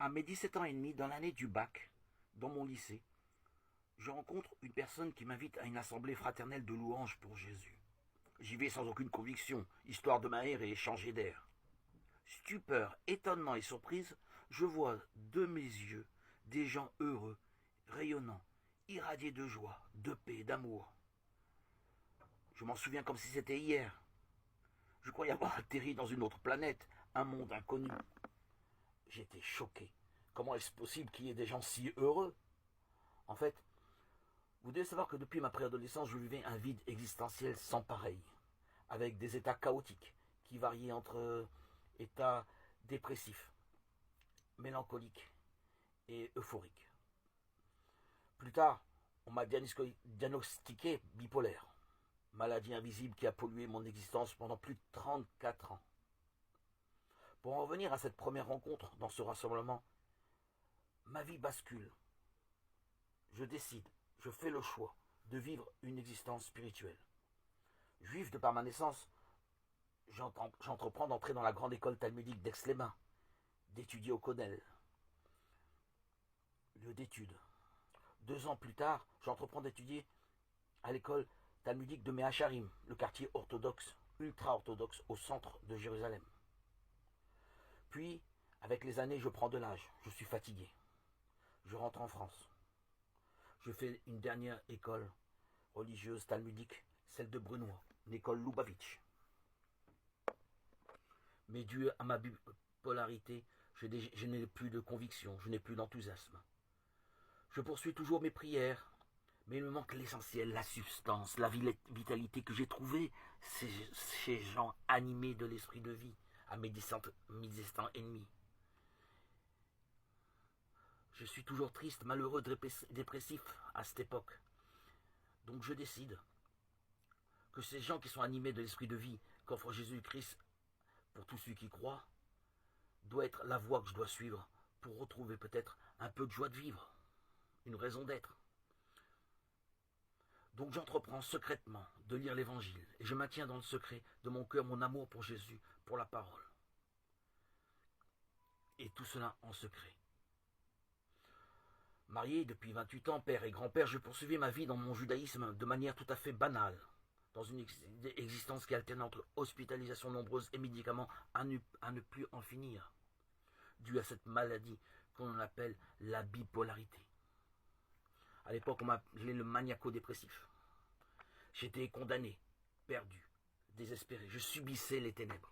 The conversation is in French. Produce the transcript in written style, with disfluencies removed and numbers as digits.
À mes 17 ans et demi, dans l'année du bac, dans mon lycée, je rencontre une personne qui m'invite à une assemblée fraternelle de louanges pour Jésus. J'y vais sans aucune conviction, histoire de m'aérer et changer d'air. Stupeur, étonnement et surprise, je vois de mes yeux des gens heureux, rayonnants, irradiés de joie, de paix, d'amour. Je m'en souviens comme si c'était hier. Je croyais avoir atterri dans une autre planète, un monde inconnu. J'étais choqué. Comment est-ce possible qu'il y ait des gens si heureux? En fait, vous devez savoir que depuis ma préadolescence, je vivais un vide existentiel sans pareil, avec des états chaotiques qui variaient entre états dépressifs, mélancoliques et euphoriques. Plus tard, on m'a diagnostiqué bipolaire, maladie invisible qui a pollué mon existence pendant plus de 34 ans. Pour en revenir à cette première rencontre dans ce rassemblement, ma vie bascule. Je décide, je fais le choix de vivre une existence spirituelle. Juif de par ma naissance, j'entreprends d'entrer dans la grande école talmudique d'Aix-les-Bains, d'étudier au Codel, lieu d'études. 2 ans plus tard, j'entreprends d'étudier à l'école talmudique de Mehacharim, le quartier orthodoxe, ultra-orthodoxe au centre de Jérusalem. Puis, avec les années, je prends de l'âge, je suis fatigué. Je rentre en France. Je fais une dernière école religieuse talmudique, celle de Brunois, une école Lubavitch. Mais dû à ma bipolarité, je n'ai plus de conviction, je n'ai plus d'enthousiasme. Je poursuis toujours mes prières, mais il me manque l'essentiel, la substance, la vitalité que j'ai trouvée ces gens animés de l'esprit de vie à mes 17 ans et demi. Je suis toujours triste, malheureux, dépressif à cette époque. Donc je décide que ces gens qui sont animés de l'esprit de vie qu'offre Jésus-Christ pour tous ceux qui croient, doit être la voie que je dois suivre pour retrouver peut-être un peu de joie de vivre, une raison d'être. Donc j'entreprends secrètement de lire l'Évangile et je maintiens dans le secret de mon cœur mon amour pour Jésus, pour la parole. Et tout cela en secret. Marié depuis 28 ans, père et grand-père, je poursuivais ma vie dans mon judaïsme de manière tout à fait banale, dans une existence qui alternait entre hospitalisations nombreuses et médicaments à ne plus en finir, dû à cette maladie qu'on appelle la bipolarité. À l'époque, on m'appelait le maniaco-dépressif. J'étais condamné, perdu, désespéré. Je subissais les ténèbres.